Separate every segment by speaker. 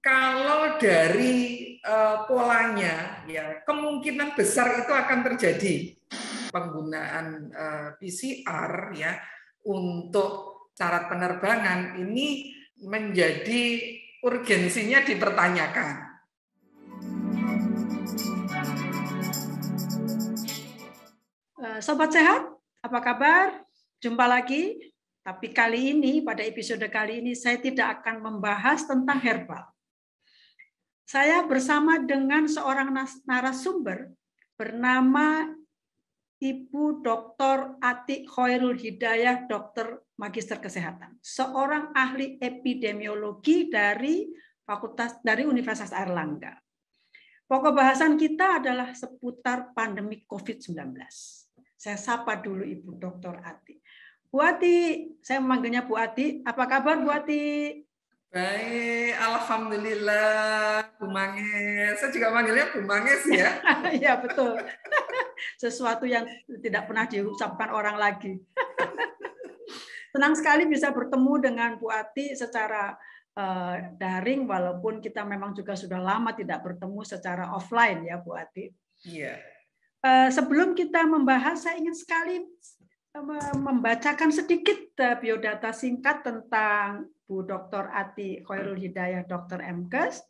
Speaker 1: kalau dari polanya, ya kemungkinan besar itu akan terjadi penggunaan PCR ya untuk syarat penerbangan ini menjadi urgensinya dipertanyakan.
Speaker 2: Sobat sehat, apa kabar? Jumpa lagi. Tapi kali ini, pada episode kali ini, saya tidak akan membahas tentang herbal. Saya bersama dengan seorang narasumber bernama Ibu Dr. Ati Khairul Hidayah, Dokter Magister Kesehatan, seorang ahli epidemiologi dari Universitas Airlangga. Pokok bahasan kita adalah seputar pandemi COVID-19. Saya sapa dulu Ibu Dr. Ati. Bu Ati, saya memanggilnya Bu Ati. Apa kabar Bu Ati?
Speaker 1: Baik, alhamdulillah, Bu Manges. Saya juga manggilnya Bu Manges ya.
Speaker 2: Iya betul. Sesuatu yang tidak pernah diucapkan orang lagi. Senang sekali bisa bertemu dengan Bu Ati secara daring, walaupun kita memang juga sudah lama tidak bertemu secara offline ya Bu Ati.
Speaker 1: Iya.
Speaker 2: Sebelum kita membahas, saya ingin sekali membacakan sedikit biodata singkat tentang Bu Dr. Ati Khairul Hidayah, Dr. MKes.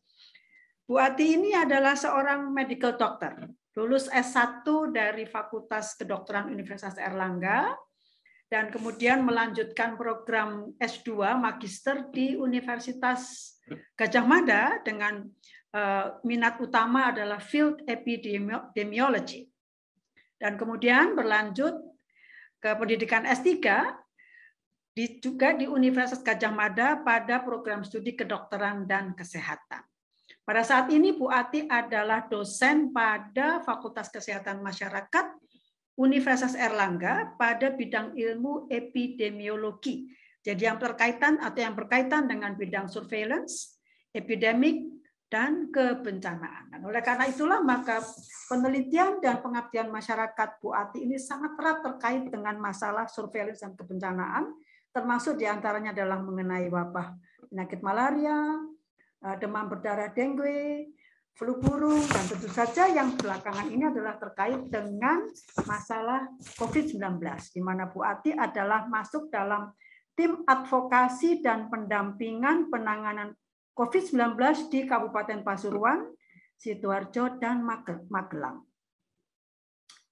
Speaker 2: Bu Ati ini adalah seorang medical doctor, lulus S1 dari Fakultas Kedokteran Universitas Airlangga, dan kemudian melanjutkan program S2 Magister di Universitas Gadjah Mada dengan minat utama adalah Field Epidemiology. Dan kemudian berlanjut ke pendidikan S3 juga di Universitas Gadjah Mada pada program studi kedokteran dan kesehatan. Pada saat ini Bu Ati adalah dosen pada Fakultas Kesehatan Masyarakat Universitas Airlangga pada bidang ilmu epidemiologi. Jadi yang berkaitan dengan bidang surveillance, epidemik, dan kebencanaan. Dan oleh karena itulah maka penelitian dan pengabdian masyarakat Bu Ati ini sangat erat terkait dengan masalah surveillance dan kebencanaan, termasuk diantaranya adalah mengenai wabah penyakit malaria, demam berdarah dengue, flu burung, dan tentu saja yang belakangan ini adalah terkait dengan masalah COVID-19, di mana Bu Ati adalah masuk dalam tim advokasi dan pendampingan penanganan COVID-19 di Kabupaten Pasuruan, Sidoarjo, dan Magelang.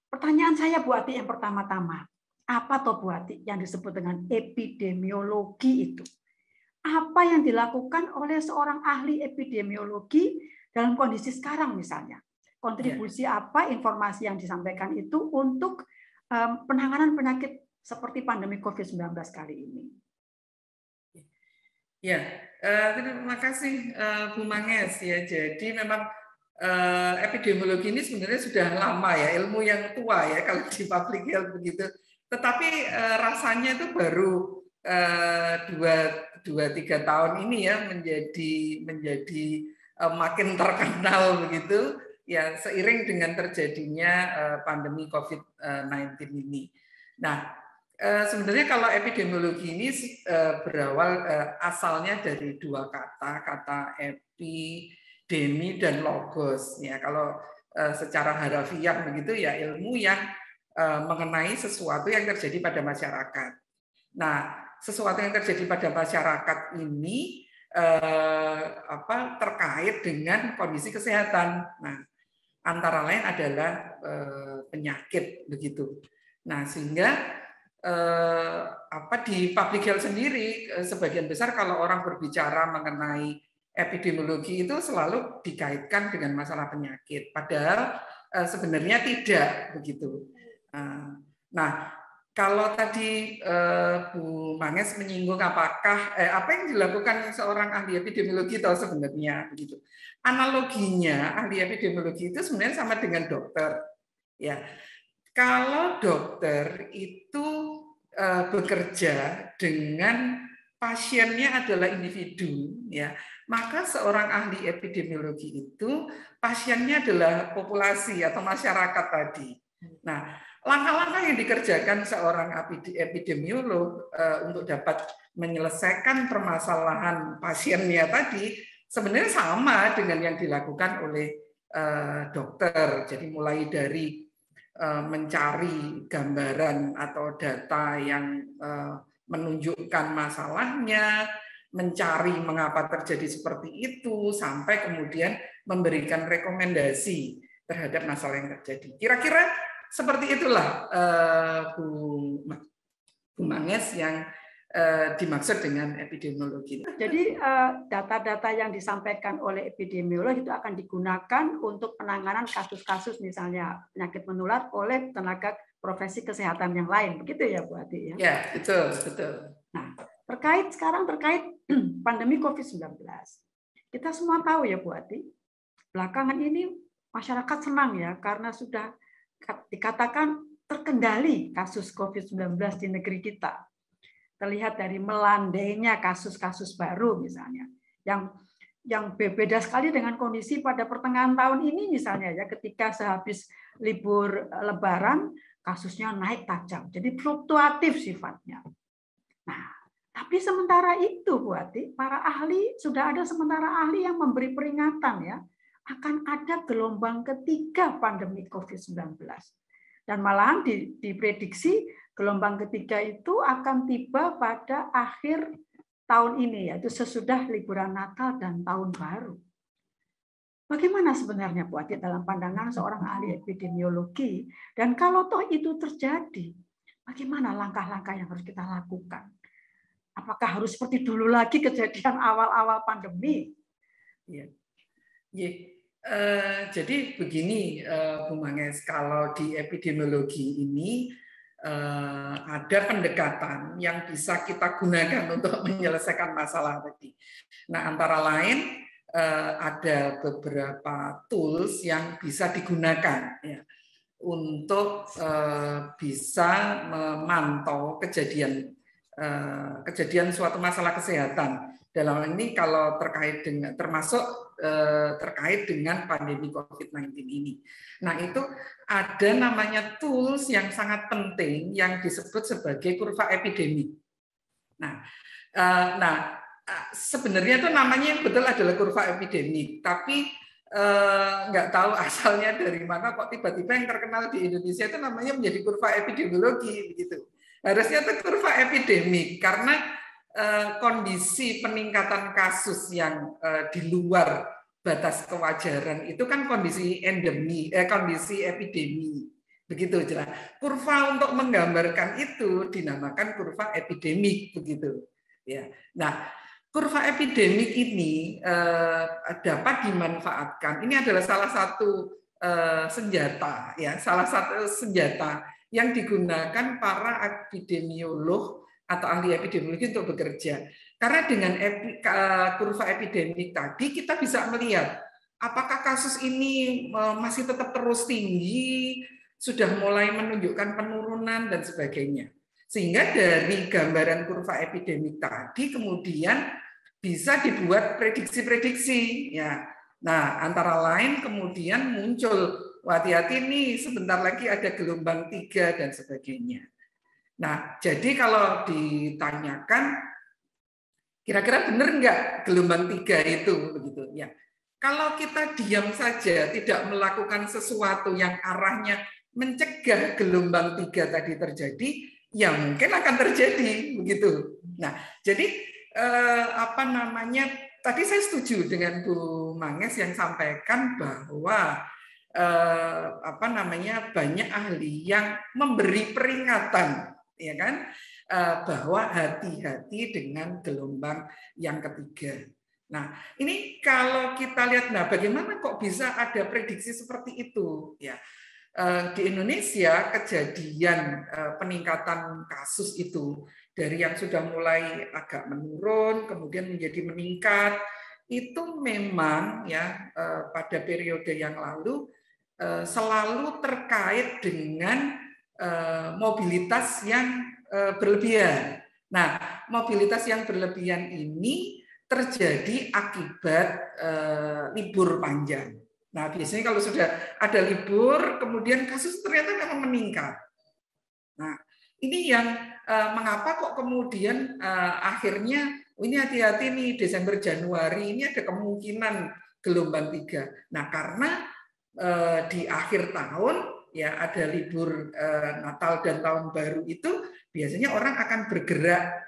Speaker 2: Pertanyaan saya Bu Ati yang pertama-tama, apa toh Bu Ati yang disebut dengan epidemiologi itu? Apa yang dilakukan oleh seorang ahli epidemiologi dalam kondisi sekarang misalnya? Kontribusi apa informasi yang disampaikan itu untuk penanganan penyakit seperti pandemi COVID-19 kali ini?
Speaker 1: Ya, terima kasih Bu Manges ya. Jadi memang epidemiologi ini sebenarnya sudah lama ya, ilmu yang tua ya kalau di public health begitu. Tetapi rasanya itu baru 2-3 tahun ini ya menjadi makin terkenal begitu ya, seiring dengan terjadinya pandemi COVID-19 ini. Nah, sebenarnya kalau epidemiologi ini berawal asalnya dari dua kata epidemi dan logos ya. Kalau secara harafiah begitu ya, ilmu yang mengenai sesuatu yang terjadi pada masyarakat. Nah, sesuatu yang terjadi pada masyarakat ini terkait dengan kondisi kesehatan. Nah, antara lain adalah penyakit begitu. Nah, sehingga di public health sendiri sebagian besar kalau orang berbicara mengenai epidemiologi itu selalu dikaitkan dengan masalah penyakit, padahal sebenarnya tidak begitu. Nah, kalau tadi Bu Manges menyinggung apakah apa yang dilakukan seorang ahli epidemiologi tahu sebenarnya begitu. Analoginya ahli epidemiologi itu sebenarnya sama dengan dokter ya. Kalau dokter itu bekerja dengan pasiennya adalah individu, ya, maka seorang ahli epidemiologi itu pasiennya adalah populasi atau masyarakat tadi. Nah, langkah-langkah yang dikerjakan seorang epidemiolog untuk dapat menyelesaikan permasalahan pasiennya tadi sebenarnya sama dengan yang dilakukan oleh dokter. Jadi mulai dari mencari gambaran atau data yang menunjukkan masalahnya, mencari mengapa terjadi seperti itu, sampai kemudian memberikan rekomendasi terhadap masalah yang terjadi. Kira-kira seperti itulah Bu Manges yang dimaksud dengan epidemiologi.
Speaker 2: Jadi data-data yang disampaikan oleh epidemiolog itu akan digunakan untuk penanganan kasus-kasus misalnya penyakit menular oleh tenaga profesi kesehatan yang lain, begitu ya Bu Ati ya?
Speaker 1: Ya, betul, betul.
Speaker 2: Nah, terkait pandemi COVID-19, kita semua tahu ya Bu Ati, belakangan ini masyarakat senang ya karena sudah dikatakan terkendali kasus COVID-19 di negeri kita. Terlihat dari melandainya kasus-kasus baru misalnya, yang berbeda sekali dengan kondisi pada pertengahan tahun ini misalnya ya, ketika sehabis libur Lebaran kasusnya naik tajam, jadi fluktuatif sifatnya. Nah, tapi sementara itu Bu Ati, para ahli sudah ada sementara ahli yang memberi peringatan ya, akan ada gelombang ketiga pandemi COVID-19. Dan malahan diprediksi gelombang ketiga itu akan tiba pada akhir tahun ini, yaitu sesudah liburan Natal dan Tahun Baru. Bagaimana sebenarnya Bu Ati dalam pandangan seorang ahli epidemiologi? Dan kalau toh itu terjadi, bagaimana langkah-langkah yang harus kita lakukan? Apakah harus seperti dulu lagi kejadian awal-awal pandemi?
Speaker 1: Ya. Jadi begini, Bu Manges, kalau di epidemiologi ini ada pendekatan yang bisa kita gunakan untuk menyelesaikan masalah tadi. Nah, antara lain ada beberapa tools yang bisa digunakan ya, untuk bisa memantau kejadian suatu masalah kesehatan. Dalam ini kalau terkait dengan terkait dengan pandemi COVID-19 ini. Nah, itu ada namanya tools yang sangat penting yang disebut sebagai kurva epidemik. Nah, sebenarnya itu namanya betul adalah kurva epidemik, tapi nggak tahu asalnya dari mana kok tiba-tiba yang terkenal di Indonesia itu namanya menjadi kurva epidemiologi begitu. Harusnya itu kurva epidemik karena kondisi peningkatan kasus yang di luar batas kewajaran itu kan kondisi endemi, kondisi epidemi, begitu jelas. Kurva untuk menggambarkan itu dinamakan kurva epidemik, begitu. Ya. Nah, kurva epidemik ini dapat dimanfaatkan. Ini adalah salah satu senjata, ya, salah satu senjata yang digunakan para epidemiolog atau ahli epidemiologi untuk bekerja. Karena dengan kurva epidemik tadi kita bisa melihat apakah kasus ini masih tetap terus tinggi, sudah mulai menunjukkan penurunan dan sebagainya. Sehingga dari gambaran kurva epidemik tadi kemudian bisa dibuat prediksi-prediksi ya. Nah, antara lain kemudian muncul hati-hati nih sebentar lagi ada gelombang 3 dan sebagainya. Nah, jadi kalau ditanyakan kira-kira benar nggak gelombang 3 itu begitu ya. Kalau kita diam saja tidak melakukan sesuatu yang arahnya mencegah gelombang 3 tadi terjadi, ya mungkin akan terjadi begitu. Nah, jadi tadi saya setuju dengan Bu Manges yang sampaikan bahwa banyak ahli yang memberi peringatan, ya kan, bahwa hati-hati dengan gelombang yang ketiga. Nah, ini kalau kita lihat, nah bagaimana kok bisa ada prediksi seperti itu? Ya, di Indonesia kejadian peningkatan kasus itu dari yang sudah mulai agak menurun, kemudian menjadi meningkat, itu memang ya pada periode yang lalu selalu terkait dengan mobilitas yang berlebihan. Nah, mobilitas yang berlebihan ini terjadi akibat libur panjang. Nah, biasanya kalau sudah ada libur, kemudian kasus ternyata memang meningkat. Nah, ini yang mengapa kok kemudian akhirnya ini hati-hati nih Desember Januari ini ada kemungkinan gelombang 3. Nah, karena di akhir tahun ya ada libur Natal dan Tahun Baru itu biasanya orang akan bergerak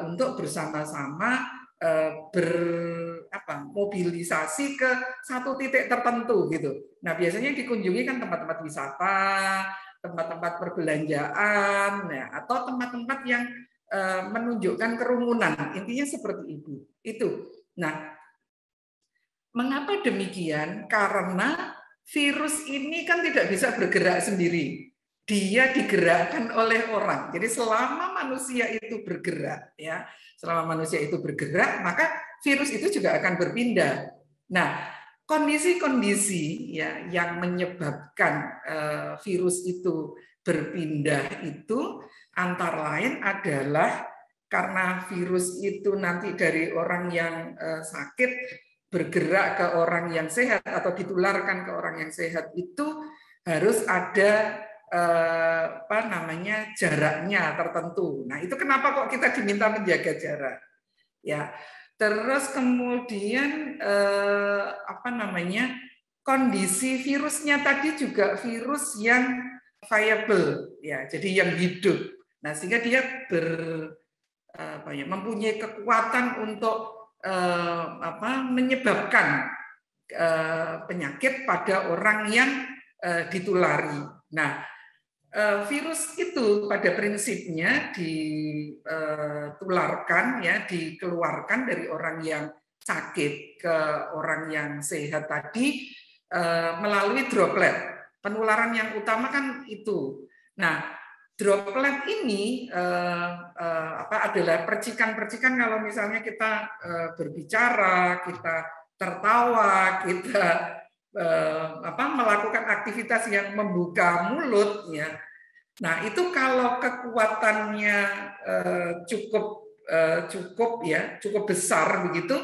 Speaker 1: untuk bersama-sama mobilisasi ke satu titik tertentu gitu. Nah, biasanya dikunjungi kan tempat-tempat wisata, tempat-tempat perbelanjaan, ya, atau tempat-tempat yang menunjukkan kerumunan. Intinya seperti itu. Nah, mengapa demikian? Karena virus ini kan tidak bisa bergerak sendiri. Dia digerakkan oleh orang. Jadi selama manusia itu bergerak, ya, selama manusia itu bergerak, maka virus itu juga akan berpindah. Nah, kondisi-kondisi ya yang menyebabkan virus itu berpindah itu antara lain adalah karena virus itu nanti dari orang yang sakit bergerak ke orang yang sehat atau ditularkan ke orang yang sehat, itu harus ada jaraknya tertentu. Nah, itu kenapa kok kita diminta menjaga jarak. Ya. Terus kemudian kondisi virusnya tadi juga virus yang viable, ya, jadi yang hidup. Nah, sehingga dia mempunyai kekuatan untuk menyebabkan penyakit pada orang yang ditulari. Nah, virus itu pada prinsipnya ditularkan, ya, dikeluarkan dari orang yang sakit ke orang yang sehat tadi melalui droplet. Penularan yang utama kan itu. Nah, droplet ini adalah percikan-percikan kalau misalnya kita berbicara, kita tertawa, kita melakukan aktivitas yang membuka mulut, ya. Nah, itu kalau kekuatannya cukup besar begitu,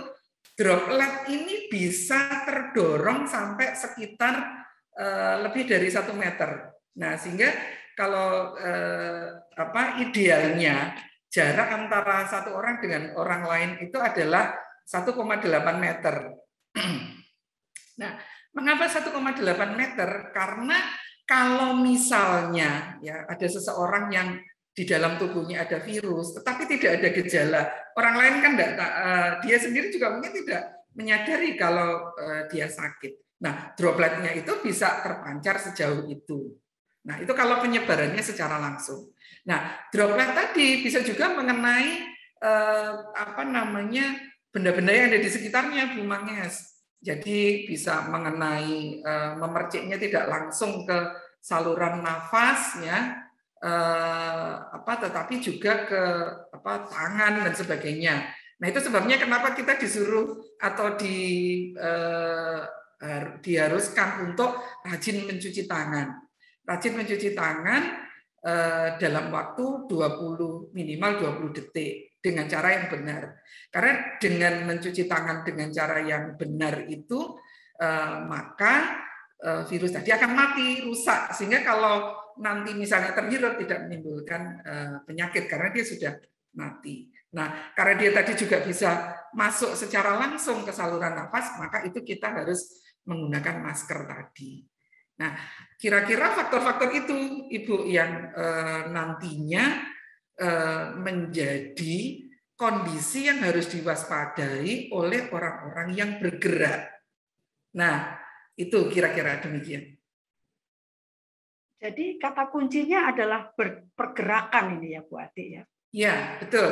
Speaker 1: droplet ini bisa terdorong sampai sekitar lebih dari 1 meter. Nah, sehingga kalau idealnya jarak antara satu orang dengan orang lain itu adalah 1,8 meter. Nah, mengapa 1,8 meter? Karena kalau misalnya ya ada seseorang yang di dalam tubuhnya ada virus, tetapi tidak ada gejala, orang lain kan dia sendiri juga mungkin tidak menyadari kalau dia sakit. Nah, dropletnya itu bisa terpancar sejauh itu. Nah, itu kalau penyebarannya secara langsung. Nah, droplet tadi bisa juga mengenai benda-benda yang ada di sekitarnya, Bu Manges. Jadi bisa mengenai memerciknya tidak langsung ke saluran nafas, ya, tetapi juga ke tangan dan sebagainya. Nah, itu sebabnya kenapa kita disuruh atau diharuskan untuk rajin mencuci tangan. Rajin mencuci tangan dalam waktu minimal 20 detik dengan cara yang benar. Karena dengan mencuci tangan dengan cara yang benar itu maka virus tadi akan mati, rusak, sehingga kalau nanti misalnya terhirup tidak menimbulkan penyakit karena dia sudah mati. Nah, karena dia tadi juga bisa masuk secara langsung ke saluran nafas, maka itu kita harus menggunakan masker tadi. Nah, kira-kira faktor-faktor itu, Ibu, yang nantinya menjadi kondisi yang harus diwaspadai oleh orang-orang yang bergerak. Nah, itu kira-kira demikian.
Speaker 2: Jadi kata kuncinya adalah pergerakan ini ya, Bu Ati, ya.
Speaker 1: Ya, betul.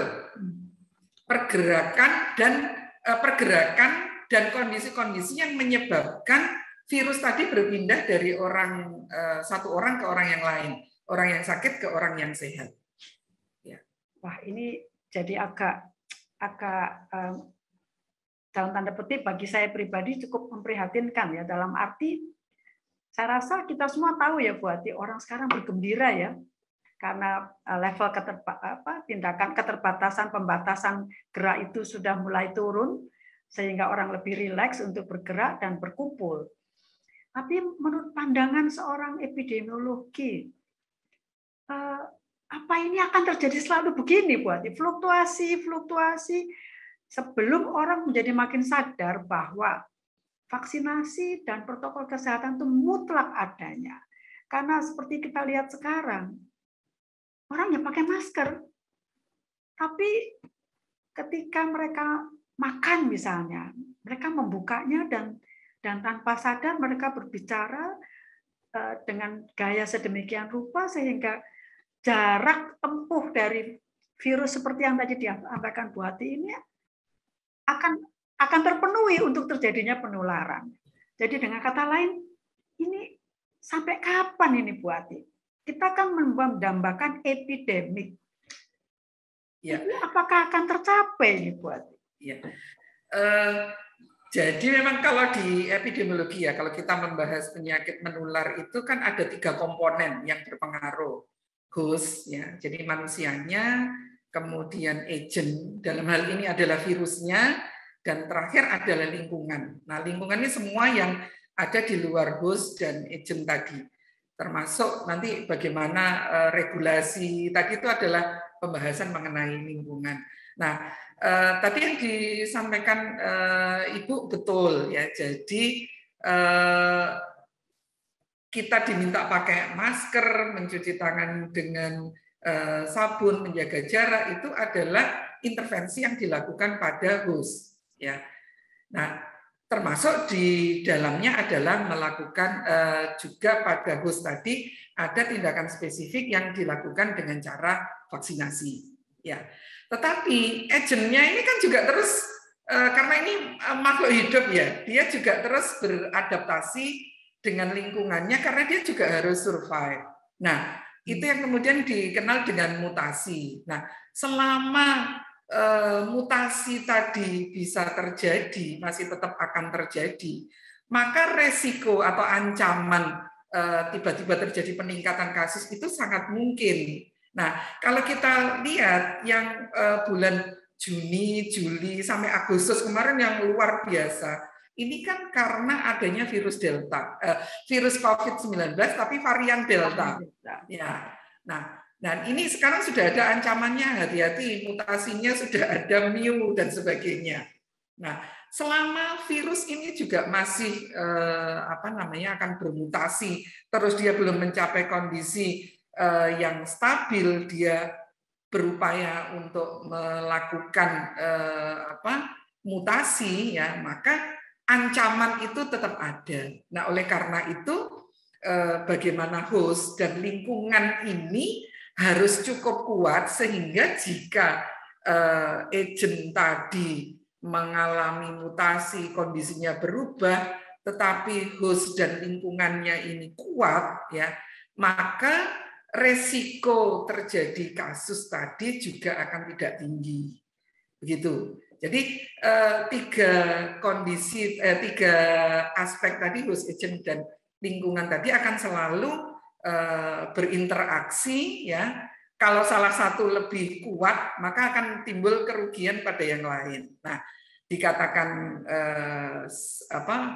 Speaker 1: Pergerakan dan kondisi-kondisi yang menyebabkan virus tadi berpindah dari satu orang ke orang yang lain, orang yang sakit ke orang yang sehat. Ya.
Speaker 2: Wah, ini jadi agak dalam tanda petik bagi saya pribadi cukup memprihatinkan, ya, dalam arti saya rasa kita semua tahu ya, Bu Ati, orang sekarang bergembira ya karena level tindakan keterbatasan pembatasan gerak itu sudah mulai turun sehingga orang lebih rileks untuk bergerak dan berkumpul. Tapi menurut pandangan seorang epidemiologi, apa ini akan terjadi selalu begini, Bu Ati? Fluktuasi sebelum orang menjadi makin sadar bahwa vaksinasi dan protokol kesehatan itu mutlak adanya. Karena seperti kita lihat sekarang, orang yang pakai masker, tapi ketika mereka makan misalnya, mereka membukanya dan tanpa sadar mereka berbicara dengan gaya sedemikian rupa sehingga jarak tempuh dari virus seperti yang tadi disampaikan Bu Ati ini akan terpenuhi untuk terjadinya penularan. Jadi dengan kata lain, ini sampai kapan ini Bu Ati? Kita akan mendambakan epidemik.
Speaker 1: Ya.
Speaker 2: Itu apakah akan tercapai ini Bu Ati?
Speaker 1: Ya. Jadi memang kalau di epidemiologi ya, kalau kita membahas penyakit menular itu kan ada 3 komponen yang berpengaruh. Host, ya, jadi manusianya, kemudian agent, dalam hal ini adalah virusnya, dan terakhir adalah lingkungan. Nah, lingkungan ini semua yang ada di luar host dan agent tadi. Termasuk nanti bagaimana regulasi, tadi itu adalah pembahasan mengenai lingkungan. Nah, tadi yang disampaikan Ibu betul ya. Jadi kita diminta pakai masker, mencuci tangan dengan sabun, menjaga jarak itu adalah intervensi yang dilakukan pada host. Ya, nah termasuk di dalamnya adalah melakukan juga pada host tadi ada tindakan spesifik yang dilakukan dengan cara vaksinasi. Ya, tetapi agentnya ini kan juga terus karena ini makhluk hidup ya, dia juga terus beradaptasi dengan lingkungannya karena dia juga harus survive. Nah, itu yang kemudian dikenal dengan mutasi. Nah, selama mutasi tadi bisa terjadi, masih tetap akan terjadi, maka resiko atau ancaman tiba-tiba terjadi peningkatan kasus itu sangat mungkin. Nah, kalau kita lihat yang bulan Juni, Juli, sampai Agustus kemarin yang luar biasa, ini kan karena adanya virus Delta, virus COVID-19 tapi varian Delta. Ya, nah, dan ini sekarang sudah ada ancamannya, hati-hati, mutasinya sudah ada Mu dan sebagainya. Nah, selama virus ini juga masih akan bermutasi, terus dia belum mencapai kondisi yang stabil, dia berupaya untuk melakukan mutasi, ya, maka ancaman itu tetap ada. Nah, oleh karena itu, bagaimana host dan lingkungan ini harus cukup kuat sehingga jika agent tadi mengalami mutasi, kondisinya berubah, tetapi host dan lingkungannya ini kuat, ya, maka resiko terjadi kasus tadi juga akan tidak tinggi. Begitu. Jadi tiga aspek tadi, host, agent, dan lingkungan tadi akan selalu berinteraksi, ya. Kalau salah satu lebih kuat, maka akan timbul kerugian pada yang lain. Nah, dikatakan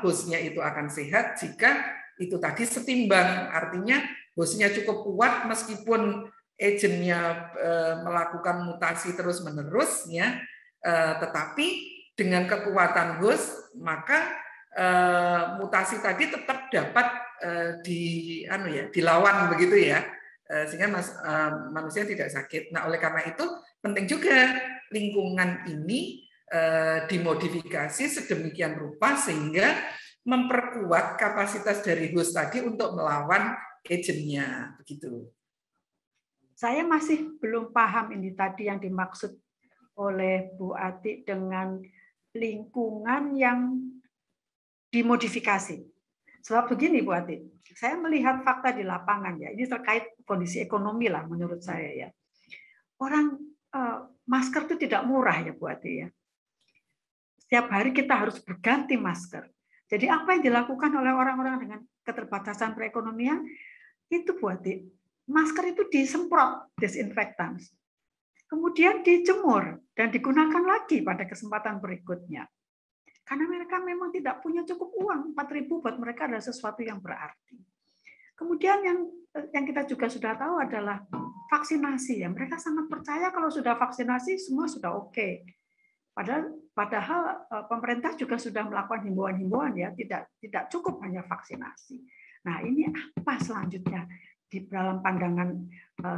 Speaker 1: hostnya itu akan sehat jika itu tadi setimbang, artinya hostnya cukup kuat meskipun agentnya melakukan mutasi terus-menerus, ya, tetapi dengan kekuatan host maka mutasi tadi tetap dapat dilawan begitu ya, sehingga manusia tidak sakit. Nah, oleh karena itu penting juga lingkungan ini dimodifikasi sedemikian rupa sehingga memperkuat kapasitas dari host tadi untuk melawan agentnya, begitu.
Speaker 2: Saya masih belum paham ini tadi yang dimaksud oleh Bu Ati dengan lingkungan yang dimodifikasi. Sebab begini Bu Ati, saya melihat fakta di lapangan ya, ini terkait kondisi ekonomi lah menurut saya ya. Orang masker itu tidak murah ya Bu Ati ya. Setiap hari kita harus berganti masker. Jadi apa yang dilakukan oleh orang-orang dengan keterbatasan perekonomian itu Bu Ati, masker itu disemprot desinfektan. Kemudian dijemur dan digunakan lagi pada kesempatan berikutnya. Karena mereka memang tidak punya cukup uang, 4.000 buat mereka adalah sesuatu yang berarti. Kemudian yang kita juga sudah tahu adalah vaksinasi. Ya, mereka sangat percaya kalau sudah vaksinasi semua sudah oke. Padahal pemerintah juga sudah melakukan himbauan-himbauan ya, tidak cukup hanya vaksinasi. Nah, ini apa selanjutnya di dalam pandangan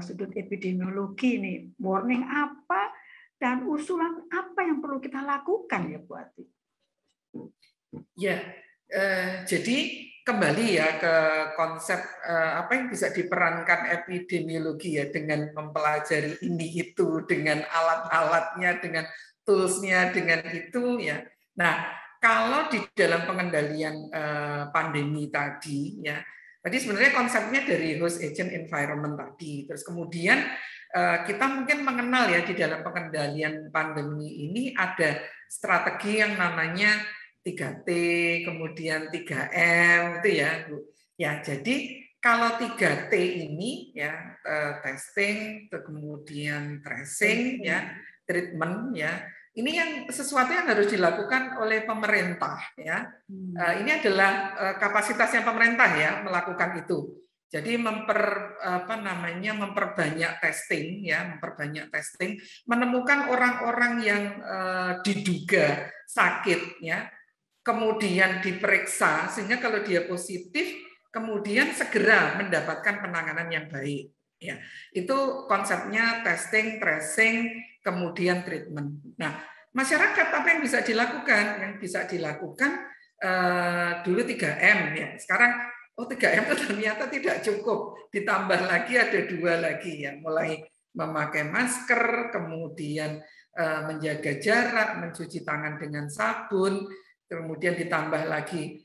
Speaker 2: sudut epidemiologi ini? Warning apa dan usulan apa yang perlu kita lakukan ya Bu Ati?
Speaker 1: Ya, jadi kembali ya ke konsep apa yang bisa diperankan epidemiologi ya, dengan mempelajari ini itu, dengan alat-alatnya, dengan tools-nya, dengan itu ya. Nah, kalau di dalam pengendalian pandemi tadi ya, tadi sebenarnya konsepnya dari host agent environment tadi. Terus kemudian kita mungkin mengenal ya di dalam pengendalian pandemi ini ada strategi yang namanya 3T, kemudian 3M itu ya, Bu. Ya, jadi kalau 3T ini ya, testing, kemudian tracing ya, treatment ya. Ini yang sesuatu yang harus dilakukan oleh pemerintah ya. Ini adalah kapasitasnya pemerintah ya melakukan itu. Jadi memperbanyak testing ya, menemukan orang-orang yang diduga sakit ya, kemudian diperiksa sehingga kalau dia positif kemudian segera mendapatkan penanganan yang baik ya. Itu konsepnya testing, tracing, kemudian treatment. Nah, masyarakat apa yang bisa dilakukan? Yang bisa dilakukan dulu 3M ya. Sekarang 3M itu ternyata tidak cukup. Ditambah lagi ada 2 lagi ya, mulai memakai masker, kemudian menjaga jarak, mencuci tangan dengan sabun, kemudian ditambah lagi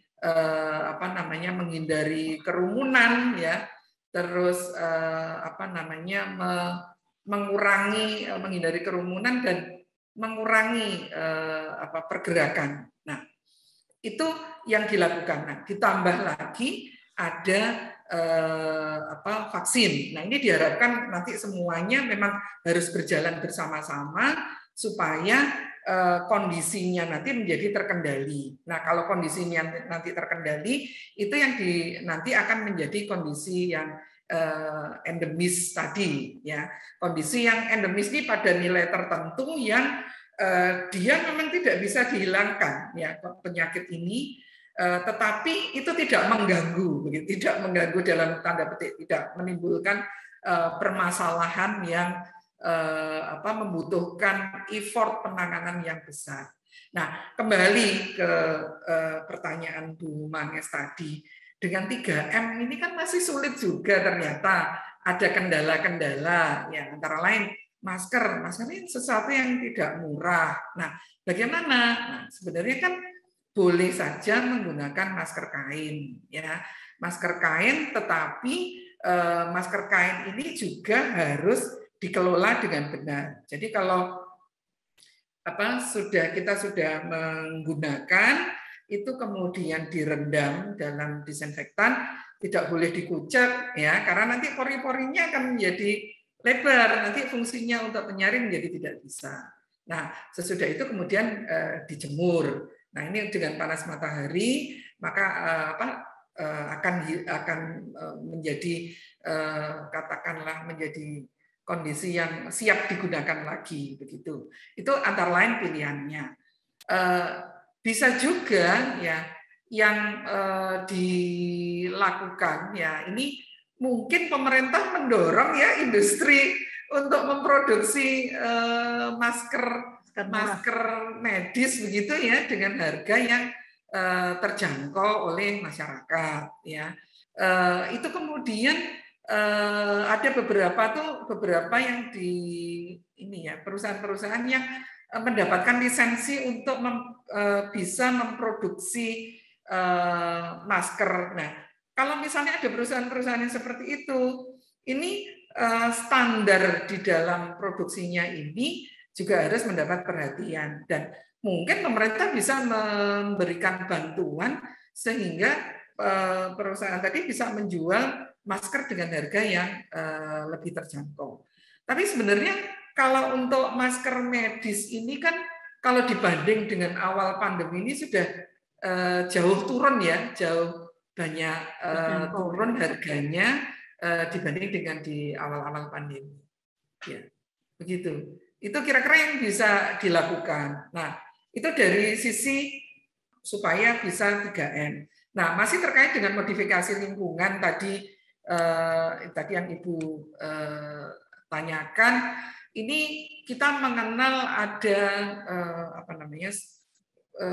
Speaker 1: menghindari kerumunan ya, terus menghindari kerumunan dan mengurangi pergerakan. Nah, itu yang dilakukan. Nah, ditambah lagi ada vaksin. Nah, ini diharapkan nanti semuanya memang harus berjalan bersama-sama supaya kondisinya nanti menjadi terkendali. Nah, kalau kondisinya nanti terkendali, itu yang nanti akan menjadi kondisi yang endemis tadi, ya. Kondisi yang endemis ini pada nilai tertentu yang dia memang tidak bisa dihilangkan, ya, penyakit ini, tetapi itu tidak mengganggu, begitu, tidak mengganggu dalam tanda petik, tidak menimbulkan permasalahan yang membutuhkan effort penanganan yang besar. Nah, kembali ke pertanyaan Bu Manges tadi, dengan 3M ini kan masih sulit juga ternyata, ada kendala-kendala, ya, antara lain masker ini sesuatu yang tidak murah. Nah, bagaimana? Nah, sebenarnya kan boleh saja menggunakan masker kain, ya, masker kain, tetapi masker kain ini juga harus dikelola dengan benar. Jadi kalau kita sudah menggunakan itu kemudian direndam dalam disinfektan, tidak boleh dikucek ya, karena nanti pori-porinya akan menjadi lebar, nanti fungsinya untuk penyaring menjadi tidak bisa. Nah, sesudah itu kemudian dijemur. Nah, ini dengan panas matahari maka akan menjadi katakanlah menjadi kondisi yang siap digunakan lagi, begitu. Itu antara lain pilihannya. Bisa juga ya yang dilakukan ya, ini mungkin pemerintah mendorong ya industri untuk memproduksi masker medis begitu ya, dengan harga yang terjangkau oleh masyarakat ya. Itu kemudian ada beberapa yang di ini ya, perusahaan-perusahaan yang mendapatkan lisensi untuk bisa memproduksi masker. Nah, kalau misalnya ada perusahaan-perusahaan yang seperti itu, ini standar di dalam produksinya ini juga harus mendapat perhatian, dan mungkin pemerintah bisa memberikan bantuan sehingga perusahaan tadi bisa menjual masker dengan harga yang lebih terjangkau. Tapi sebenarnya kalau untuk masker medis ini kan kalau dibanding dengan awal pandemi ini sudah jauh turun ya, jauh banyak turun harganya dibanding dengan di awal-awal pandemi. Ya, begitu. Itu kira-kira yang bisa dilakukan. Nah, itu dari sisi supaya bisa 3M. Nah, masih terkait dengan modifikasi lingkungan tadi yang Ibu tanyakan, ini kita mengenal ada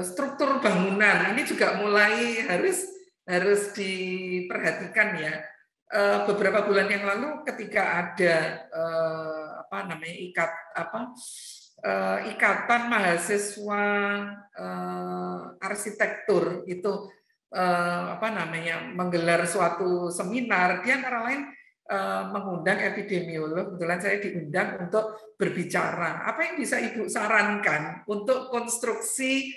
Speaker 1: struktur bangunan. Ini juga mulai harus diperhatikan ya. Beberapa bulan yang lalu ketika ada ikatan mahasiswa arsitektur itu menggelar suatu seminar, dia antara lain mengundang epidemiolog. Kebetulan saya diundang untuk berbicara. Apa yang bisa Ibu sarankan untuk konstruksi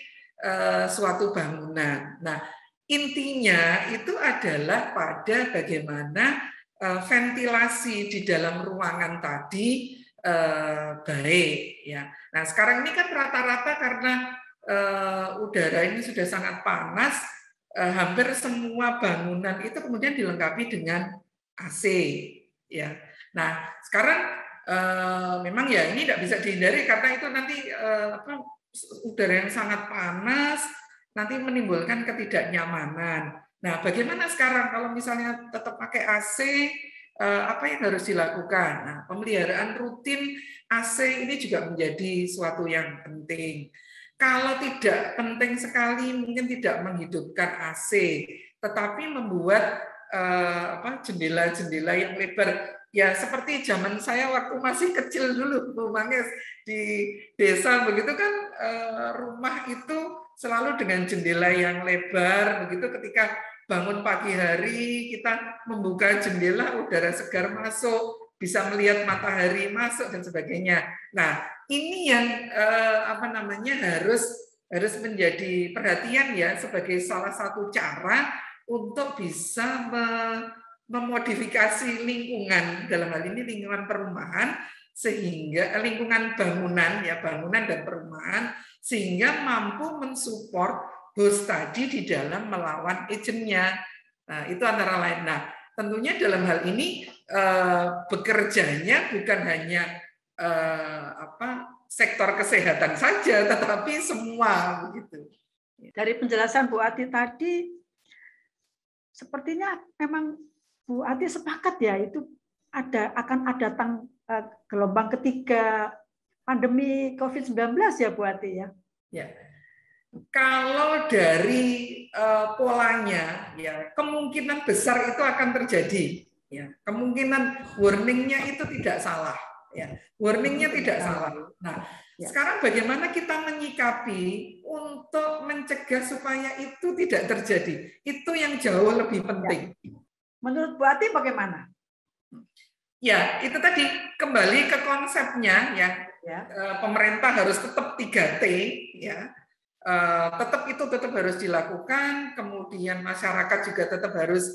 Speaker 1: suatu bangunan? Nah, intinya itu adalah pada bagaimana ventilasi di dalam ruangan tadi baik ya. Nah, sekarang ini kan rata-rata karena udara ini sudah sangat panas, hampir semua bangunan itu kemudian dilengkapi dengan AC ya. Nah, sekarang memang ya ini tidak bisa dihindari karena itu nanti udara yang sangat panas nanti menimbulkan ketidaknyamanan. Nah, bagaimana sekarang kalau misalnya tetap pakai AC, apa yang harus dilakukan? Nah, pemeliharaan rutin AC ini juga menjadi suatu yang penting. Kalau tidak penting sekali, mungkin tidak menghidupkan AC, tetapi membuat jendela-jendela yang lebar. Ya seperti zaman saya waktu masih kecil dulu, Bu Manges, di desa begitu kan, rumah itu selalu dengan jendela yang lebar. Begitu ketika bangun pagi hari, kita membuka jendela, udara segar masuk, bisa melihat matahari masuk dan sebagainya. Nah, ini yang harus menjadi perhatian ya sebagai salah satu cara untuk bisa memodifikasi lingkungan, dalam hal ini lingkungan perumahan, sehingga lingkungan bangunan dan perumahan, sehingga mampu mensupport host tadi di dalam melawan agentnya. Nah, itu antara lain. Nah, tentunya dalam hal ini bekerjanya bukan hanya sektor kesehatan saja, tetapi semua begitu.
Speaker 2: Dari penjelasan Bu Ati tadi, sepertinya memang Bu Ati sepakat ya itu akan ada gelombang ketiga pandemi COVID-19 ya Bu Ati ya.
Speaker 1: Ya. Kalau dari polanya ya kemungkinan besar itu akan terjadi ya. Kemungkinan warningnya itu tidak salah ya. Warningnya tidak salah. Nah, sekarang bagaimana kita menyikapi untuk mencegah supaya itu tidak terjadi? Itu yang jauh lebih penting.
Speaker 2: Menurut Bu Ati bagaimana?
Speaker 1: Ya, itu tadi kembali ke konsepnya ya. Pemerintah harus tetap 3T ya. Tetap harus dilakukan, kemudian masyarakat juga tetap harus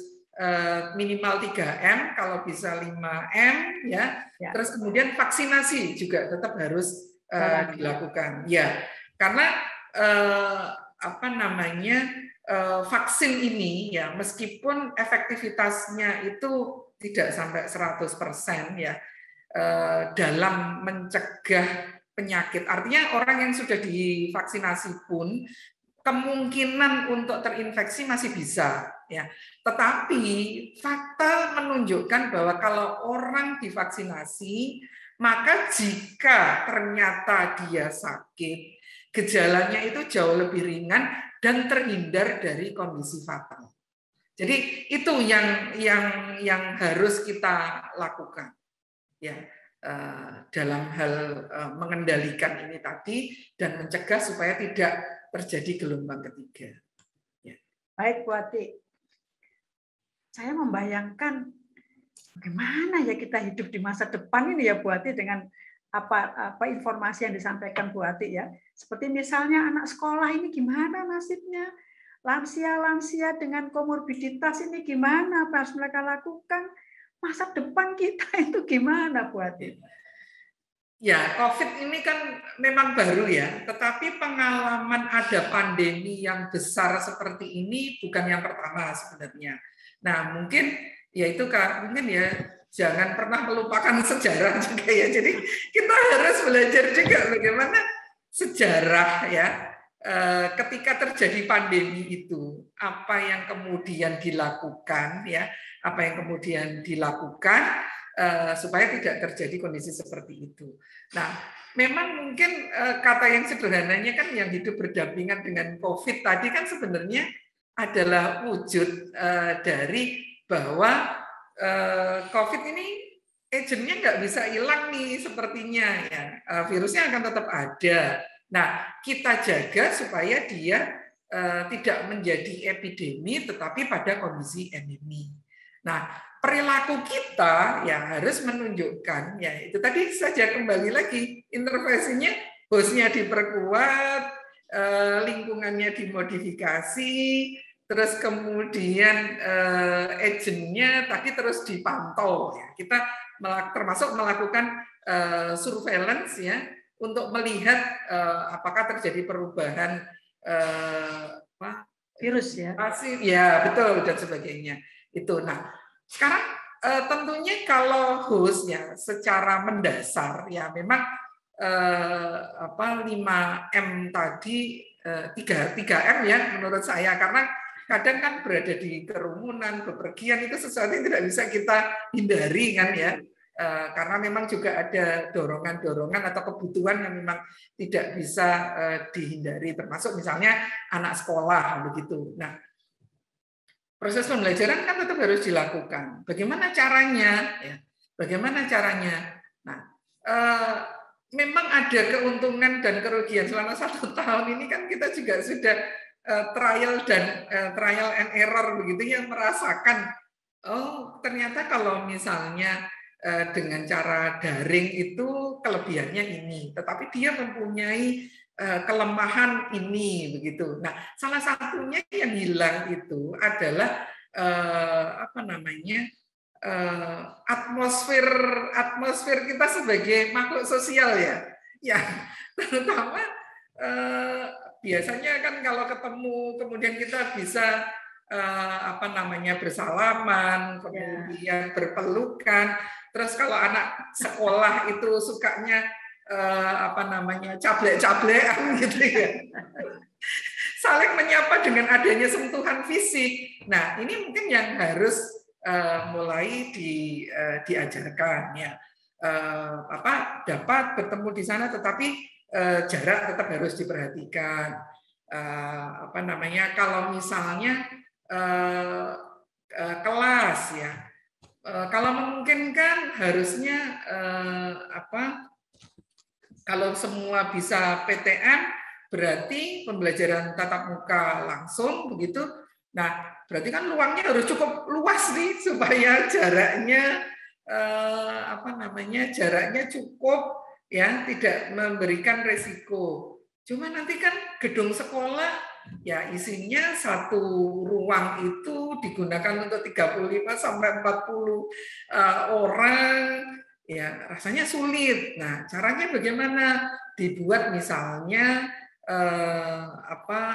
Speaker 1: minimal 3M, kalau bisa 5M ya. Terus kemudian vaksinasi juga tetap harus dilakukan. Ya, karena vaksin ini ya meskipun efektivitasnya itu tidak sampai 100% ya dalam mencegah penyakit. Artinya orang yang sudah divaksinasi pun kemungkinan untuk terinfeksi masih bisa ya. Tetapi fakta menunjukkan bahwa kalau orang divaksinasi, maka jika ternyata dia sakit, gejalanya itu jauh lebih ringan dan terhindar dari kondisi fatal. Jadi itu yang harus kita lakukan ya dalam hal mengendalikan ini tadi dan mencegah supaya tidak terjadi gelombang ketiga.
Speaker 2: Ya. Baik Bu Ati, saya membayangkan bagaimana ya kita hidup di masa depan ini ya Bu Ati dengan apa informasi yang disampaikan Bu Ati ya. Seperti misalnya anak sekolah ini gimana nasibnya, lansia dengan komorbiditas ini gimana apa harus mereka lakukan, masa depan kita itu gimana Bu Ati?
Speaker 1: Ya, COVID ini kan memang baru ya, tetapi pengalaman ada pandemi yang besar seperti ini bukan yang pertama sebenarnya. Nah, mungkin ya itu Kak, mungkin ya jangan pernah melupakan sejarah juga ya. Jadi kita harus belajar juga bagaimana sejarah ya ketika terjadi pandemi itu, apa yang kemudian dilakukan ya, apa yang kemudian dilakukan supaya tidak terjadi kondisi seperti itu. Nah, memang mungkin kata yang sederhananya kan yang hidup berdampingan dengan COVID tadi kan sebenarnya adalah wujud dari bahwa COVID ini agentnya nggak bisa hilang nih sepertinya ya, virusnya akan tetap ada. Nah, kita jaga supaya dia tidak menjadi epidemi, tetapi pada kondisi endemi. Nah, perilaku kita ya harus menunjukkan ya itu tadi saja kembali lagi intervensinya, hostnya diperkuat, lingkungannya dimodifikasi. Terus kemudian agentnya tadi terus dipantau ya. Kita termasuk melakukan surveillance ya untuk melihat apakah terjadi perubahan
Speaker 2: virus ya.
Speaker 1: Ya, betul dan sebagainya. Itu. Nah, sekarang tentunya kalau host ya secara mendasar ya memang 5M tadi 3M ya menurut saya, karena kadang kan berada di kerumunan, bepergian itu sesuatu yang tidak bisa kita hindari kan ya, karena memang juga ada dorongan-dorongan atau kebutuhan yang memang tidak bisa dihindari, termasuk misalnya anak sekolah begitu. Nah, proses pembelajaran kan tetap harus dilakukan. Bagaimana caranya? Ya, bagaimana caranya? Nah, memang ada keuntungan dan kerugian selama 1 tahun ini kan kita juga sudah trial and error begitu yang merasakan ternyata kalau misalnya dengan cara daring itu kelebihannya ini, tetapi dia mempunyai kelemahan ini begitu. Nah, salah satunya yang hilang itu adalah atmosfer kita sebagai makhluk sosial ya. Ya, terutama biasanya kan kalau ketemu kemudian kita bisa bersalaman, kemudian berpelukan. Terus kalau anak sekolah itu sukanya cablek-cablekan gitu ya. Saling menyapa dengan adanya sentuhan fisik. Nah, ini mungkin yang harus mulai diajarkan ya. Dapat bertemu di sana tetapi jarak tetap harus diperhatikan. Kalau misalnya kelas ya, kalau memungkinkan harusnya kalau semua bisa PTM berarti pembelajaran tatap muka langsung begitu. Nah, berarti kan ruangnya harus cukup luas nih supaya jaraknya jaraknya cukup ya, tidak memberikan resiko. Cuma nanti kan gedung sekolah ya isinya satu ruang itu digunakan untuk 35 sampai 40 orang, ya rasanya sulit. Nah, caranya bagaimana? Dibuat misalnya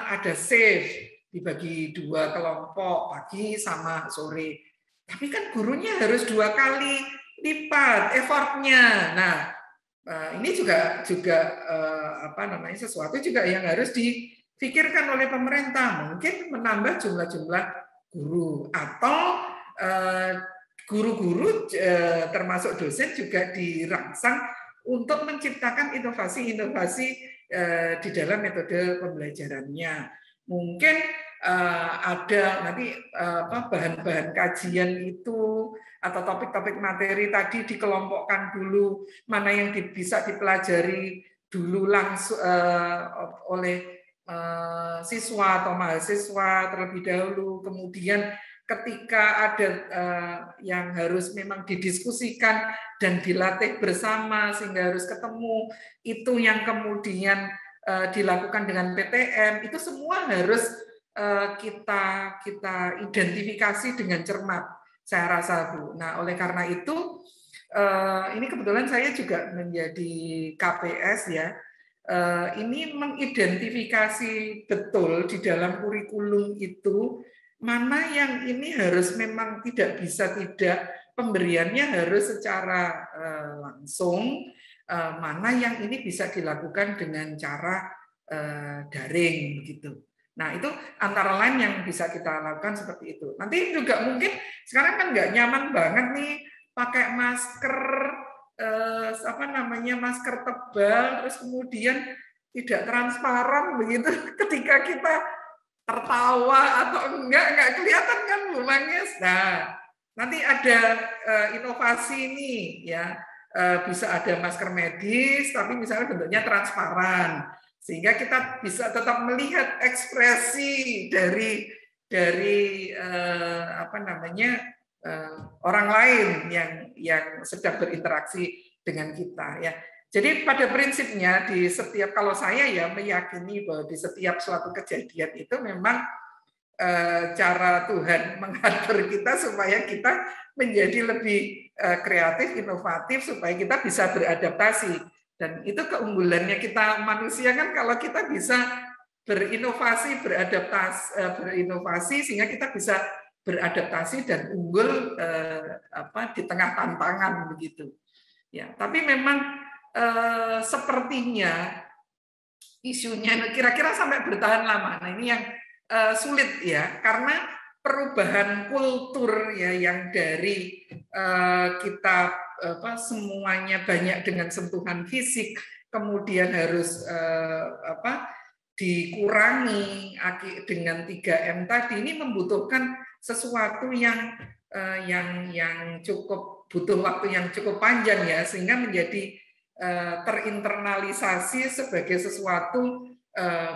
Speaker 1: ada shift, dibagi 2 kelompok, pagi sama sore. Tapi kan gurunya harus 2 kali lipat effortnya. Nah, ini juga sesuatu juga yang harus dipikirkan oleh pemerintah. Mungkin menambah jumlah guru atau guru-guru termasuk dosen juga dirangsang untuk menciptakan inovasi-inovasi di dalam metode pembelajarannya. Mungkin ada nanti bahan-bahan kajian itu atau topik-topik materi tadi dikelompokkan dulu, mana yang bisa dipelajari dulu langsung oleh siswa atau mahasiswa terlebih dahulu, kemudian ketika ada yang harus memang didiskusikan dan dilatih bersama sehingga harus ketemu, itu yang kemudian dilakukan dengan PTM, itu semua harus kita identifikasi dengan cermat, saya rasa Bu. Nah, oleh karena itu ini kebetulan saya juga menjadi KPS ya. Ini mengidentifikasi betul di dalam kurikulum itu mana yang ini harus memang tidak bisa tidak, pemberiannya harus secara langsung, mana yang ini bisa dilakukan dengan cara daring begitu. Nah, itu antara lain yang bisa kita lakukan seperti itu. Nanti juga mungkin sekarang kan nggak nyaman banget nih pakai masker masker tebal, terus kemudian tidak transparan begitu ketika kita tertawa atau enggak kelihatan kan Bu Manges. Nah, nanti ada inovasi nih ya, bisa ada masker medis tapi misalnya bentuknya transparan sehingga kita bisa tetap melihat ekspresi dari orang lain yang sedang berinteraksi dengan kita ya. Jadi pada prinsipnya di setiap, kalau saya ya meyakini bahwa di setiap suatu kejadian itu memang cara Tuhan mengatur kita supaya kita menjadi lebih kreatif, inovatif, supaya kita bisa beradaptasi. Dan itu keunggulannya kita manusia kan, kalau kita bisa berinovasi, berinovasi sehingga kita bisa beradaptasi dan unggul di tengah tantangan begitu. Ya, tapi memang sepertinya isunya kira-kira sampai bertahan lama. Nah, ini yang sulit ya, karena perubahan kultur ya yang dari kita semuanya banyak dengan sentuhan fisik, kemudian harus dikurangi dengan 3M tadi, ini membutuhkan sesuatu yang cukup butuh waktu yang cukup panjang ya, sehingga menjadi terinternalisasi sebagai sesuatu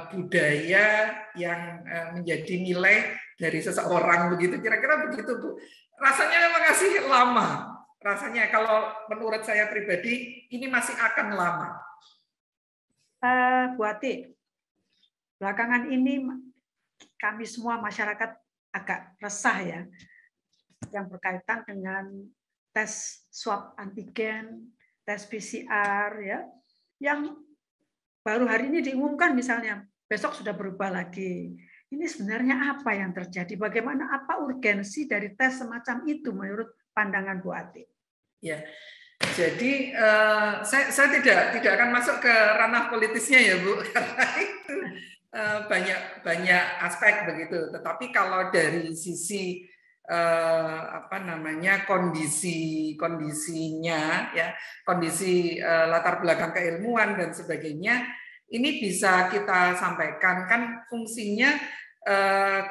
Speaker 1: budaya yang menjadi nilai dari seseorang begitu, kira-kira begitu Bu. Rasanya memang masih lama. Rasanya kalau menurut saya pribadi ini masih akan lama.
Speaker 2: Bu Ati, belakangan ini kami semua masyarakat agak resah ya, yang berkaitan dengan tes swab antigen, tes PCR ya, yang baru hari ini diumumkan misalnya besok sudah berubah lagi. Ini sebenarnya apa yang terjadi? Bagaimana, apa urgensi dari tes semacam itu menurut pandangan Bu Ati?
Speaker 1: Ya, jadi saya tidak akan masuk ke ranah politisnya ya Bu, karena itu banyak aspek begitu. Tetapi kalau dari sisi kondisinya ya, kondisi latar belakang keilmuan dan sebagainya, ini bisa kita sampaikan kan fungsinya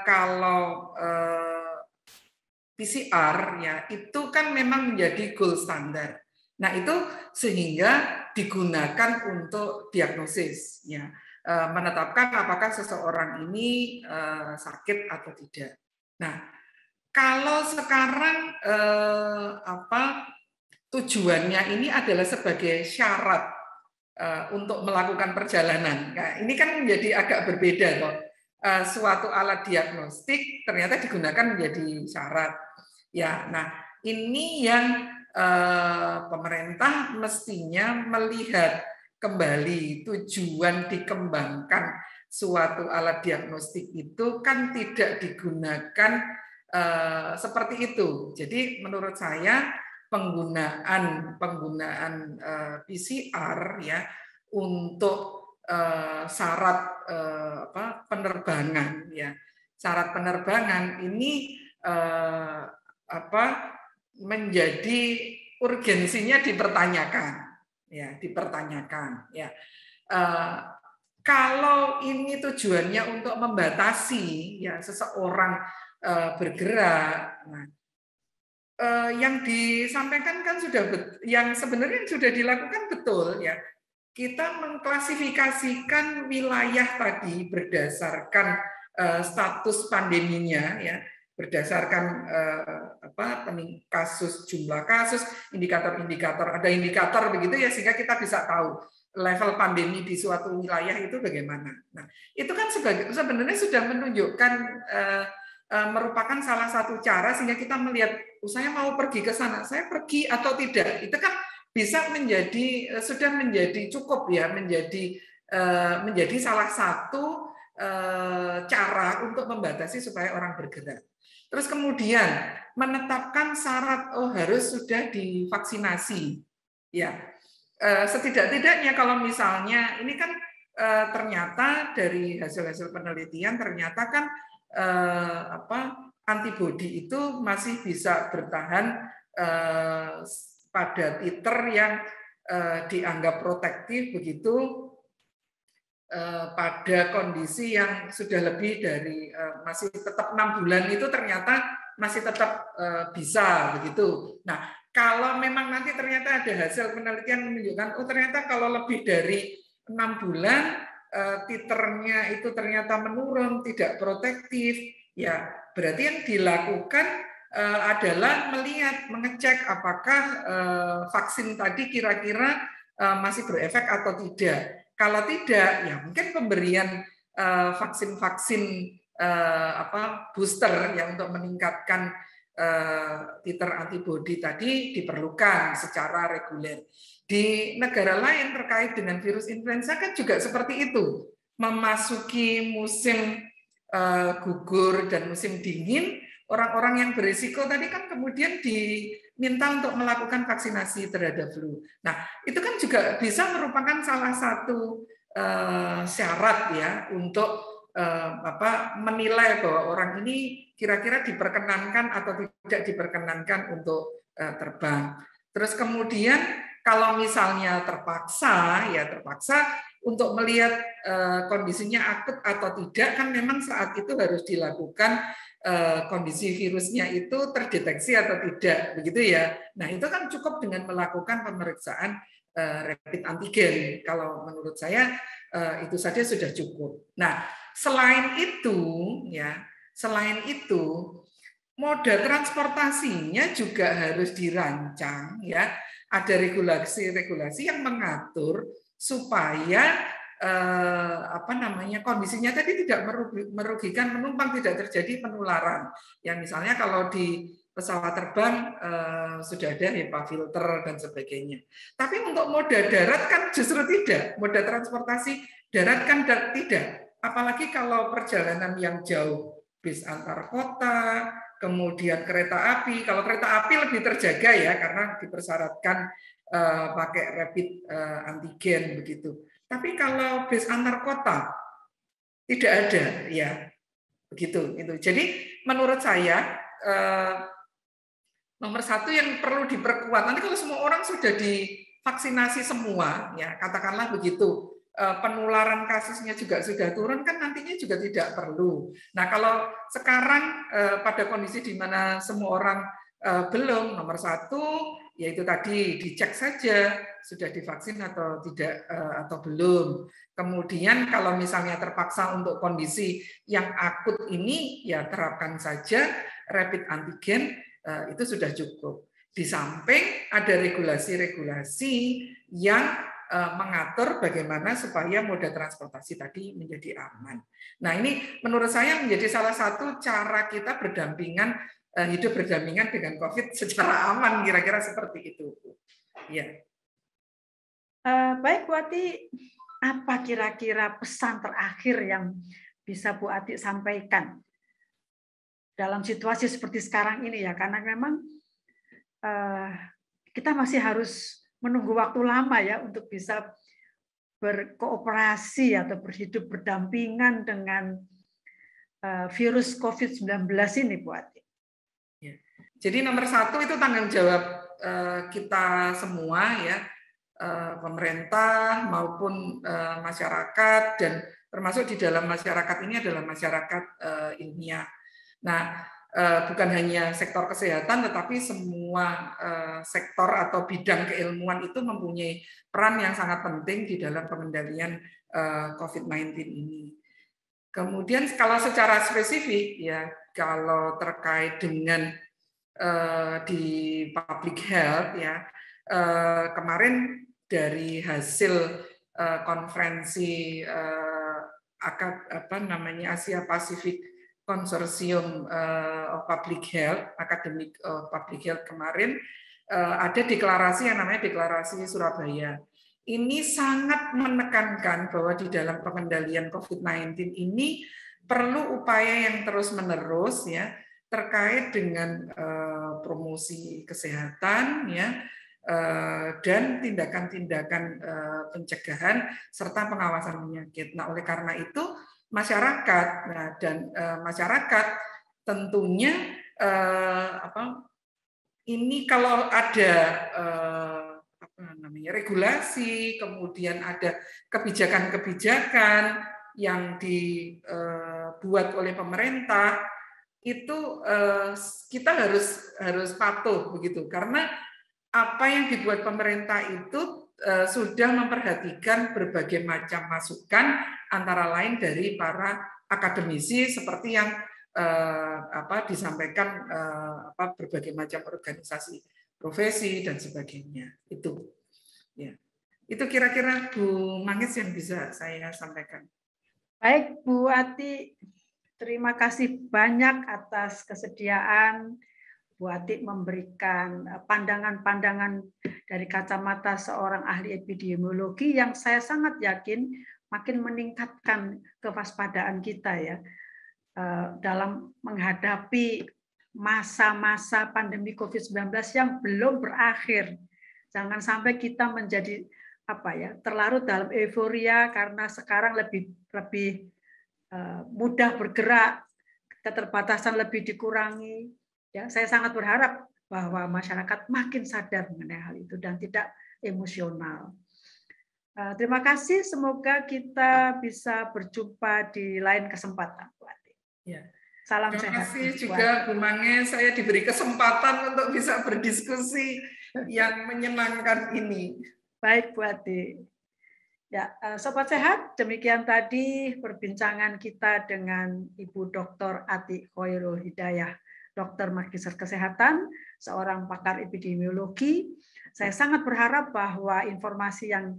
Speaker 1: kalau PCR ya itu kan memang menjadi gold standar. Nah, itu sehingga digunakan untuk diagnosis ya, menetapkan apakah seseorang ini sakit atau tidak. Nah, kalau sekarang tujuannya ini adalah sebagai syarat untuk melakukan perjalanan. Nah, ini kan menjadi agak berbeda loh. Suatu alat diagnostik ternyata digunakan menjadi syarat. Ya, nah ini yang pemerintah mestinya melihat kembali tujuan dikembangkan suatu alat diagnostik itu kan tidak digunakan seperti itu. Jadi menurut saya penggunaan PCR ya untuk syarat penerbangan ya, syarat penerbangan ini menjadi urgensinya dipertanyakan ya, kalau ini tujuannya untuk membatasi ya seseorang bergerak, nah yang disampaikan kan yang sebenarnya sudah dilakukan betul ya, kita mengklasifikasikan wilayah tadi berdasarkan status pandeminya ya, berdasarkan jumlah kasus, indikator-indikator, ada indikator begitu ya, sehingga kita bisa tahu level pandemi di suatu wilayah itu bagaimana. Nah, itu kan sebenarnya sudah menunjukkan merupakan salah satu cara sehingga kita melihat, saya mau pergi ke sana, saya pergi atau tidak. Itu kan bisa sudah menjadi cukup ya, menjadi salah satu cara untuk membatasi supaya orang bergerak. Terus kemudian menetapkan syarat harus sudah divaksinasi. Ya, setidak-tidaknya kalau misalnya ini kan ternyata dari hasil-hasil penelitian ternyata kan antibodi itu masih bisa bertahan pada titer yang dianggap protektif begitu pada kondisi yang sudah lebih dari masih tetap 6 bulan itu ternyata masih tetap bisa begitu. Nah, kalau memang nanti ternyata ada hasil penelitian menunjukkan ternyata kalau lebih dari 6 bulan titernya itu ternyata menurun, tidak protektif, ya berarti yang dilakukan adalah mengecek apakah vaksin tadi kira-kira masih berefek atau tidak. Kalau tidak, ya mungkin pemberian vaksin-vaksin booster yang untuk meningkatkan titer antibodi tadi diperlukan secara reguler. Di negara lain terkait dengan virus influenza kan juga seperti itu. Memasuki musim gugur dan musim dingin, orang-orang yang berisiko tadi kan kemudian diminta untuk melakukan vaksinasi terhadap flu. Nah, itu kan juga bisa merupakan salah satu syarat ya untuk menilai bahwa orang ini kira-kira diperkenankan atau tidak diperkenankan untuk terbang. Terus kemudian kalau misalnya terpaksa untuk melihat kondisinya akut atau tidak kan memang saat itu harus dilakukan kondisi virusnya itu terdeteksi atau tidak, begitu ya. Nah, itu kan cukup dengan melakukan pemeriksaan rapid antigen. Kalau menurut saya itu saja sudah cukup. Nah, selain itu moda transportasinya juga harus dirancang ya. Ada regulasi-regulasi yang mengatur supaya kondisinya tadi tidak merugikan penumpang, tidak terjadi penularan. Ya misalnya kalau di pesawat terbang sudah ada HEPA filter dan sebagainya. Tapi untuk moda darat kan justru tidak. Moda transportasi darat kan tidak. Apalagi kalau perjalanan yang jauh, bis antar kota, kemudian kereta api. Kalau kereta api lebih terjaga ya karena dipersyaratkan pakai rapid antigen begitu. Tapi kalau bis antar kota tidak ada, ya begitu. Itu. Jadi menurut saya nomor satu yang perlu diperkuat. Nanti kalau semua orang sudah divaksinasi semua, ya katakanlah begitu, penularan kasusnya juga sudah turun, kan nantinya juga tidak perlu. Nah kalau sekarang pada kondisi di mana semua orang belum, nomor satu yaitu tadi dicek saja sudah divaksin atau tidak atau belum. Kemudian kalau misalnya terpaksa untuk kondisi yang akut ini ya terapkan saja rapid antigen, itu sudah cukup. Di samping ada regulasi-regulasi yang mengatur bagaimana supaya moda transportasi tadi menjadi aman. Nah ini menurut saya menjadi salah satu cara kita hidup berdampingan dengan COVID secara aman, kira-kira seperti itu. Ya.
Speaker 2: Baik Bu Ati, apa kira-kira pesan terakhir yang bisa Bu Ati sampaikan dalam situasi seperti sekarang ini ya, karena memang kita masih harus menunggu waktu lama ya untuk bisa berkooperasi atau berhidup berdampingan dengan virus COVID-19 ini Bu Ati.
Speaker 1: Jadi nomor satu itu tanggung jawab kita semua ya, pemerintah maupun masyarakat, dan termasuk di dalam masyarakat ini adalah masyarakat ilmiah. Nah, bukan hanya sektor kesehatan, tetapi semua sektor atau bidang keilmuan itu mempunyai peran yang sangat penting di dalam pengendalian COVID-19 ini. Kemudian kalau secara spesifik ya, kalau terkait dengan di public health ya, kemarin dari hasil konferensi Asia Pacific Consortium of Public Health, Academic of Public Health kemarin ada deklarasi yang namanya Deklarasi Surabaya. ini sangat menekankan bahwa di dalam pengendalian COVID-19 ini perlu upaya yang terus-menerus ya terkait dengan promosi kesehatan ya dan tindakan-tindakan pencegahan serta pengawasan penyakit. Nah, oleh karena itu masyarakat masyarakat tentunya ini kalau ada regulasi, kemudian ada kebijakan-kebijakan yang dibuat oleh pemerintah, itu kita harus patuh begitu, karena apa yang dibuat pemerintah itu sudah memperhatikan berbagai macam masukan, antara lain dari para akademisi seperti yang disampaikan berbagai macam organisasi profesi dan sebagainya. Itu ya. Itu kira-kira Bu Manggis yang bisa saya sampaikan.
Speaker 2: Baik Bu Ati, terima kasih banyak atas kesediaan Bu Ati memberikan pandangan-pandangan dari kacamata seorang ahli epidemiologi yang saya sangat yakin makin meningkatkan kewaspadaan kita ya dalam menghadapi masa-masa pandemi COVID-19 yang belum berakhir. Jangan sampai kita menjadi terlarut dalam euforia karena sekarang lebih mudah bergerak, keterbatasan lebih dikurangi. Ya, saya sangat berharap bahwa masyarakat makin sadar mengenai hal itu dan tidak emosional. Terima kasih, semoga kita bisa berjumpa di lain kesempatan, Bu Ati.
Speaker 1: Ya.
Speaker 2: Salam
Speaker 1: sehat. Terima kasih
Speaker 2: sehat,
Speaker 1: juga Bu Manggis, saya diberi kesempatan untuk bisa berdiskusi yang menyenangkan ini.
Speaker 2: Baik Bu Ati. Ya, Sobat Sehat, demikian tadi perbincangan kita dengan Ibu Dr. Ati Khoirul Hidayah, Dokter Magister Kesehatan, seorang pakar epidemiologi. Saya sangat berharap bahwa informasi yang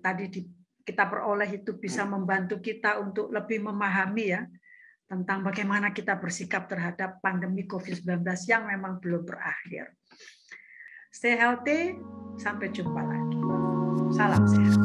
Speaker 2: tadi kita peroleh itu bisa membantu kita untuk lebih memahami ya tentang bagaimana kita bersikap terhadap pandemi COVID-19 yang memang belum berakhir. Stay healthy, sampai jumpa lagi. Salam sehat.